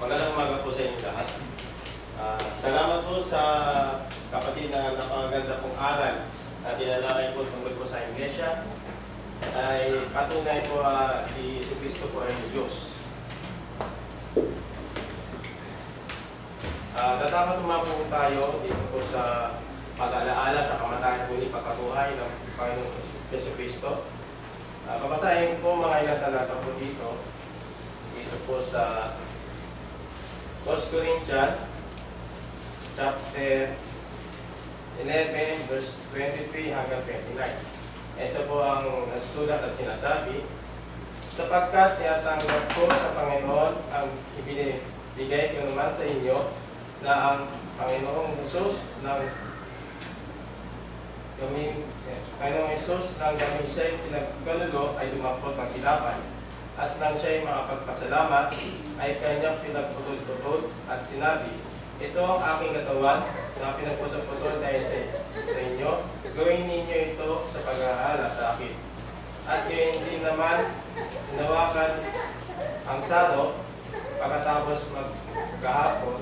Magandang umaga po sa inyo lahat. Salamat po sa kapatid na napakaganda pong aral na tinalakay po tungkol po sa Iglesia. Ay patunay po si Kristo po ay Diyos. Dapat naman po tayo dito po sa pag-alaala sa kamatayan po ni pagkabuhay ng Panginoong Yesu Kristo. Babasahin po mga ilang talata po dito. Dito po sa 1 Corinthians chapter 11 verse 23 hanggang 29. Ito po ang nasulat at sinasabi, sapagkat tinatanggap ko sa Panginoon ang ibinibigay ko naman sa inyo na ang Panginoong Jesus nang gamin siya'y pinagkanulo ay dumampot ng kilapay. At nang siya'y makapagpasalamat, ay kanyang pinagputol-putol at sinabi, ito ang aking katawan na pinagputol-putol dahil sa inyo. Gawin ninyo ito sa pag-aalala sa akin. At yun din naman, hinawakan ang salo pagkatapos magkahapon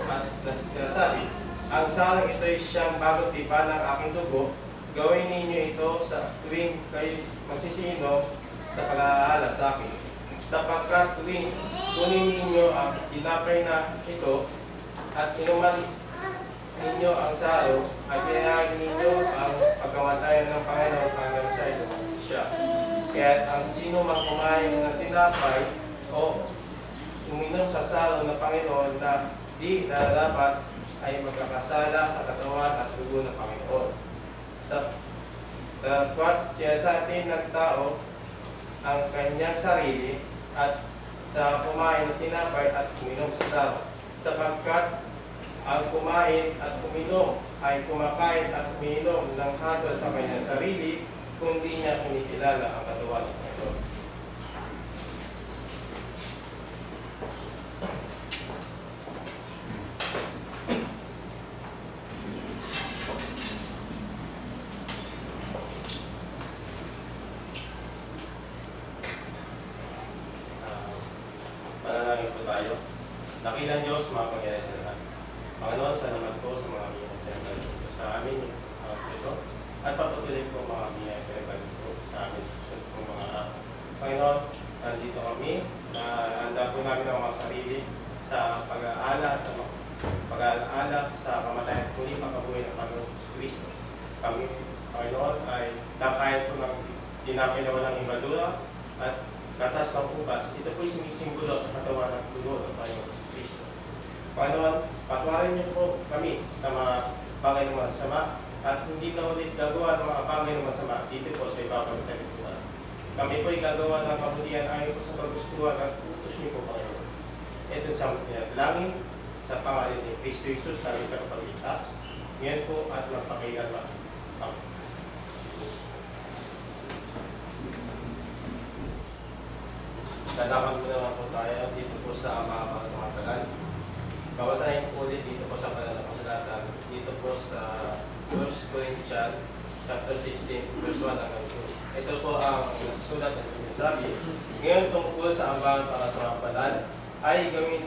at sinasabi, ang salong ito ay siyang bagong tipan ng aking dugo. Gawin ninyo ito sa tuwing kayo magsisinom sa pag-aalala sa akin. Sapagkat tuwing kunin ninyo ang tinapay na ito at inuman ninyo ang salo at pinahagi ninyo ang pagkamatayan ng Panginoon hanggang sa siya. Kaya ang sino mang kumain ng tinapay o uminom sa salo ng Panginoon na di nararapat ay magkakasala sa katawan at dugo ng Panginoon. Sapagkat siya sa atin ng tao ang kanyang sarili at sa kumain ng tinapay at uminom sa salo. Sapagkat ang kumain at uminom ay kumakain at uminom ng hatol sa kanyang sarili kung di niya kinikilala ang katawan ng Panginoon. Panalangin po tayo. Dakilang Diyos, mga pangyayari sa lahat. Panginoon, salamat po sa mga biyaya sa amin ito. At patuloy po mga biyaya po sa amin po mga araw. Panginoon, nandito kami na handa po namin ang mga sarili sa pag-aala sa kamatayan po ni pagkabuhay ng Panginoon Kristo. Kami, Panginoon, ay nakahit po ng tinapay na walang imadura at katas ng ubas. Ito po sumisimbolo sa katawan ng dugo ng Panginoon Kristo. Panginoon, patwarin niyo po kami sa mga bagay ng masama at hindi na ulit gagawa ng mga bagay ng masama dito po sa ibabang sa likuran. Kami po ay gagawa ng kabutihan ayon po sa paggustuhan at utos niyo po, Panginoon. Ito sa langin sa pangalan ni Kristo Jesus na aming tagapagligtas. Ngayon po at magpakailanman. Amen. Lalaman mo naman po tayo dito po sa mga pangatalan. Babasahin po ulit dito po sa pananampasalatan. Dito po sa 1 Corinthians chapter 16, verse 1 hanggang 2. Ito po ang nasusulat na sinasabi. Ngayon tungkol sa ambahan para sa mga banal, ay gawin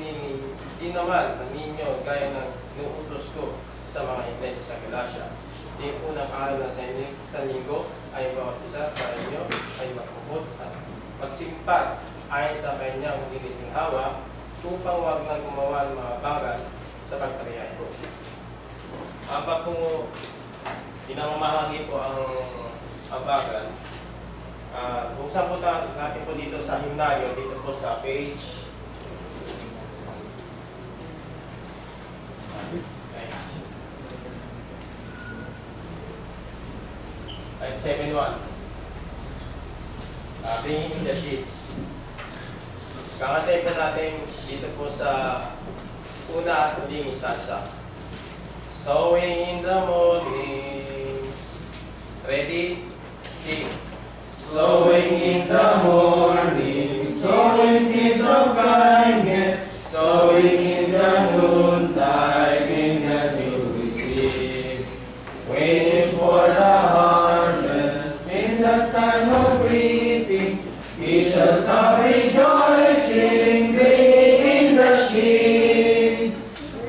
din naman ng ninyo gaya ng inuutos ko sa mga iglesia sa Galatia. Di unang araw na sa linggo ay bawat isa sa inyo ay makapupot at magsimpag ayon sa kanyang diniting hawa upang huwag nang gumawa ng mga bagay sa pagparihan ko. Pag kung pinamamahagi po ang bagal, buksan po natin po dito sa himnaryo, dito po sa page 71. Bringing the sheets. Kakatay po natin dito po sa una at huling istansa. Sowing in the morning. Ready? Sing. Sowing in the morning, sowing seeds of kindness, sowing in the noontime, in the new beginning, waiting for the harvest, in the time of reaping, we shall come rejoicing, bringing in the ships,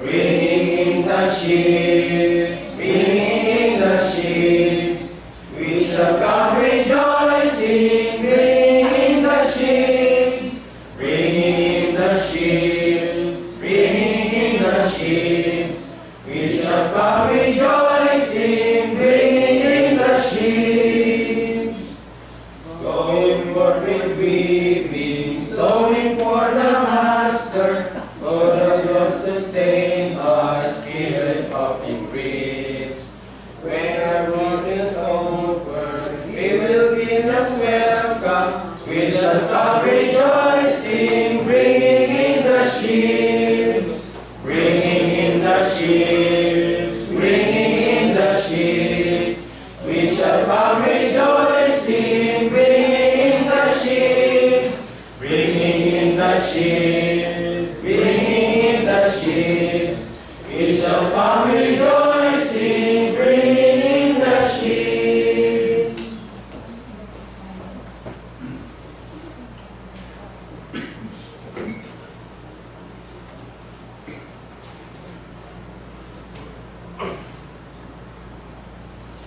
bringing in the ships, bringing in the ships. We shall come rejoicing, bringing in the ships, bringing in the ships, bringing in the ships. We shall come rejoicing, bringing in the ships. Going forth with weeping, sowing for the Master, for the Lord sustain our spirit of increase. When our work is over, we will bid us welcome. We shall come rejoicing, bringing in the ships, bringing in the ships, bringing in the ships. We shall come rejoicing, bringing in the ships, bringing in the ships, bringing in the ships. We shall come rejoicing, bringing in the ships.